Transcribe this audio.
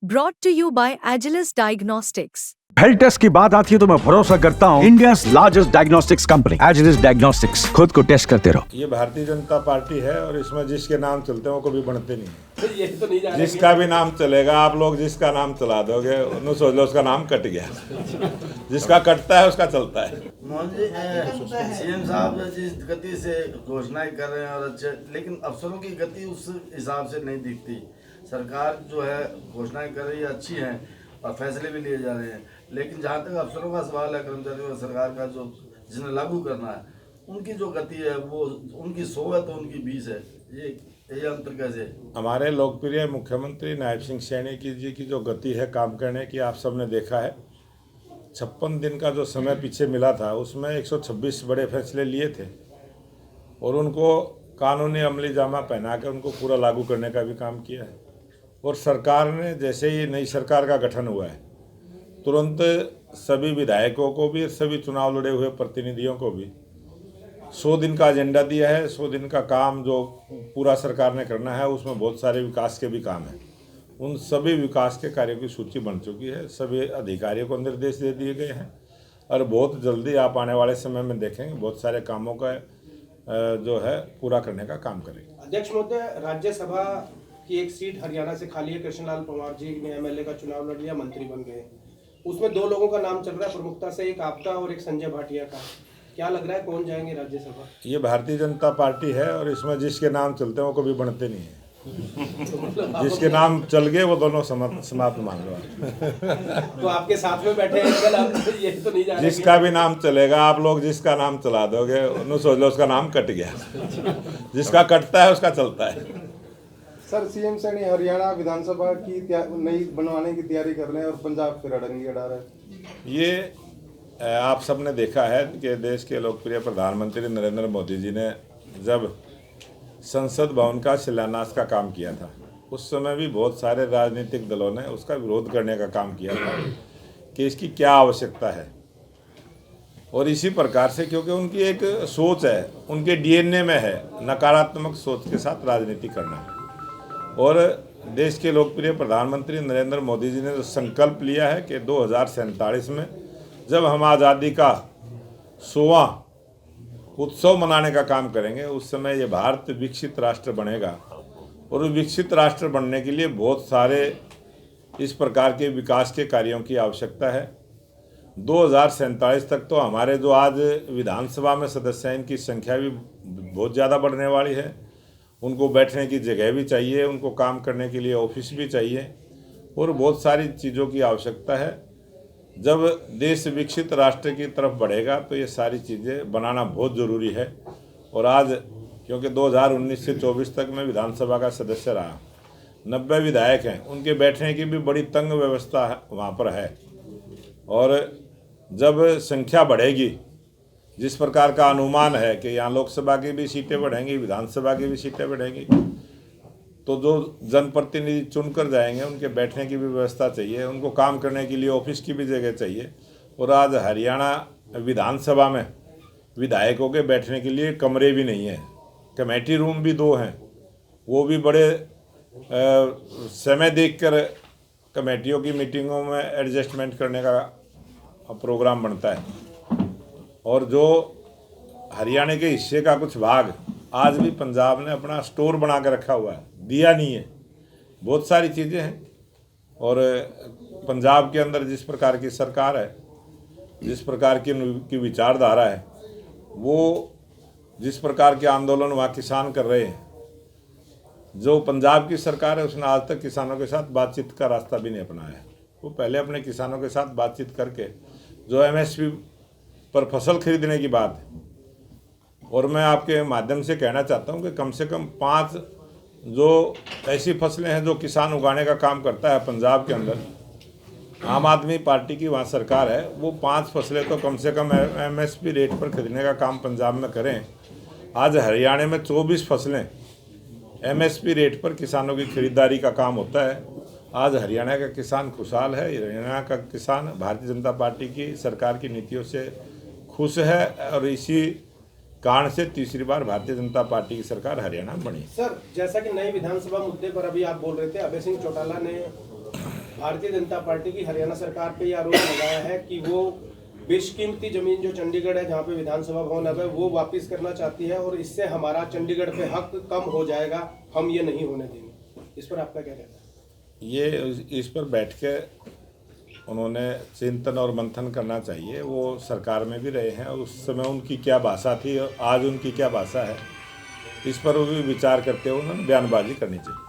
Brought to you by Agilus Diagnostics. Health test की बात आती है तो मैं भरोसा करता हूँ India largest diagnostics company Agilus diagnostics. खुद को टेस्ट करते रहो। ये भारतीय जनता पार्टी है और इसमें जिसके नाम चलते हैं वो कभी बनते नहीं है। ये तो नहीं जा रहा जिसका भी नाम चलेगा आप लोग जिसका नाम चला दोगे उन्हें सोच लो उसका नाम कट गया। जिसका कटता है उसका चलता है। मोहन जी, सीएम साहब जिस गति से घोषणाएं कर रहे हैं और अच्छे, लेकिन अफसरों की गति उस हिसाब से नहीं दिखती। सरकार जो है घोषणाएं कर रही है अच्छी हैं और फैसले भी लिए जा रहे हैं, लेकिन जहाँ तक अफसरों का सवाल है, कर्मचारियों का, सरकार का जो जिन्हें लागू करना है उनकी जो गति है वो उनकी 100 है तो उनकी 20 है। ये अंतर कैसे? हमारे लोकप्रिय मुख्यमंत्री नायब सिंह सैनी जी की जो गति है काम करने की आप सबने देखा है। 56 दिन का जो समय पीछे मिला था उसमें 126 बड़े फैसले लिए थे और उनको कानूनी अमली जामा पहना के उनको पूरा लागू करने का भी काम किया है। और सरकार ने जैसे ही नई सरकार का गठन हुआ है तुरंत सभी विधायकों को भी सभी चुनाव लड़े हुए प्रतिनिधियों को भी 100 दिन का एजेंडा दिया है। 100 दिन का काम जो पूरा सरकार ने करना है उसमें बहुत सारे विकास के भी काम हैं। उन सभी विकास के कार्यों की सूची बन चुकी है। सभी अधिकारियों को निर्देश दे दिए गए हैं और बहुत जल्दी आप आने वाले समय में देखेंगे बहुत सारे कामों का जो है पूरा करने का काम करेंगे। अध्यक्ष महोदय, राज्यसभा की एक सीट हरियाणा से खाली है। कृष्णलाल पंवार जी ने एमएलए का चुनाव लड़ लिया, मंत्री बन गए। उसमें 2 लोगों का नाम चल रहा है प्रमुखता से, एक आपका और एक संजय भाटिया का। क्या लग रहा है कौन जाएंगे राज्यसभा? ये भारतीय जनता पार्टी है और इसमें जिसके नाम चलते हैं वो कभी बनते नहीं है। जिसके नाम चल गए वो दोनों समाप्त मान लो। तो आपके साथ में बैठे हैं ये तो नहीं जा रहा। जिसका भी नाम चलेगा आप लोग जिसका नाम चला दोगे उन्हें सोच लो उसका नाम कट गया। जिसका कटता है उसका चलता है। सर, सीएम सैनी हरियाणा विधानसभा की नई बनवाने की तैयारी कर रहे हैं और पंजाब फिर अड़ंगी अड़ा रहे हैं। ये आप सबने देखा है कि देश के लोकप्रिय प्रधानमंत्री नरेंद्र मोदी जी ने जब संसद भवन का शिलान्यास का काम किया था उस समय भी बहुत सारे राजनीतिक दलों ने उसका विरोध करने का काम किया था कि इसकी क्या आवश्यकता है। और इसी प्रकार से क्योंकि उनकी एक सोच है, उनके डीएनए में है नकारात्मक सोच के साथ राजनीति करना। और देश के लोकप्रिय प्रधानमंत्री नरेंद्र मोदी जी ने जो संकल्प लिया है कि 2047 में जब हम आज़ादी का 100वां उत्सव मनाने का काम करेंगे उस समय ये भारत विकसित राष्ट्र बनेगा। और विकसित राष्ट्र बनने के लिए बहुत सारे इस प्रकार के विकास के कार्यों की आवश्यकता है। 2047 तक तो हमारे जो आज विधानसभा में सदस्य हैं इनकी संख्या भी बहुत ज़्यादा बढ़ने वाली है। उनको बैठने की जगह भी चाहिए, उनको काम करने के लिए ऑफिस भी चाहिए और बहुत सारी चीज़ों की आवश्यकता है। जब देश विकसित राष्ट्र की तरफ बढ़ेगा तो ये सारी चीज़ें बनाना बहुत ज़रूरी है। और आज क्योंकि 2019 से 24 तक मैं विधानसभा का सदस्य रहा, 90 विधायक हैं, उनके बैठने की भी बड़ी तंग व्यवस्था वहाँ पर है। और जब संख्या बढ़ेगी जिस प्रकार का अनुमान है कि यहाँ लोकसभा की भी सीटें बढ़ेंगी, विधानसभा की भी सीटें बढ़ेंगी, तो जो जनप्रतिनिधि चुनकर जाएंगे उनके बैठने की भी व्यवस्था चाहिए, उनको काम करने के लिए ऑफिस की भी जगह चाहिए। और आज हरियाणा विधानसभा में विधायकों के बैठने के लिए कमरे भी नहीं हैं, कमेटी रूम भी 2 हैं, वो भी बड़े समय देखकर कमेटियों की मीटिंगों में एडजस्टमेंट करने का प्रोग्राम बनता है। और जो हरियाणा के हिस्से का कुछ भाग आज भी पंजाब ने अपना स्टोर बना के रखा हुआ है, दिया नहीं है। बहुत सारी चीज़ें हैं। और पंजाब के अंदर जिस प्रकार की सरकार है, जिस प्रकार की विचारधारा है, वो जिस प्रकार के आंदोलन वहाँ किसान कर रहे हैं, जो पंजाब की सरकार है उसने आज तक किसानों के साथ बातचीत का रास्ता भी नहीं अपनाया है। वो पहले अपने किसानों के साथ बातचीत करके जो एमएसपी पर फसल खरीदने की बात है। और मैं आपके माध्यम से कहना चाहता हूं कि कम से कम 5 जो ऐसी फसलें हैं जो किसान उगाने का काम करता है पंजाब के अंदर, आम आदमी पार्टी की वहाँ सरकार है, वो 5 फसलें तो कम से कम एमएसपी रेट पर खरीदने का काम पंजाब में करें। आज हरियाणा में 24 फसलें एमएसपी रेट पर किसानों की खरीदारी का काम होता है। आज हरियाणा का किसान खुशहाल है। हरियाणा का किसान भारतीय जनता पार्टी की सरकार की नीतियों से खुश है और इसी कारण से तीसरी बार भारतीय जनता पार्टी की सरकार हरियाणा बनी। सर, जैसा कि नए विधानसभा मुद्दे पर अभी आप बोल रहे थे, अभय सिंह चौटाला ने भारतीय जनता पार्टी की हरियाणा सरकार पे ये आरोप लगाया है कि वो बेशकीमती जमीन जो चंडीगढ़ है जहाँ पे विधानसभा भवन है वो वापस करना चाहती है और इससे हमारा चंडीगढ़ पे हक कम हो जाएगा, हम ये नहीं होने देंगे। इस पर आपका क्या कहना है? ये इस पर बैठ के उन्होंने चिंतन और मंथन करना चाहिए। वो सरकार में भी रहे हैं और उस समय उनकी क्या भाषा थी और आज उनकी क्या भाषा है, इस पर भी विचार करते हुए उन्होंने बयानबाजी करनी चाहिए।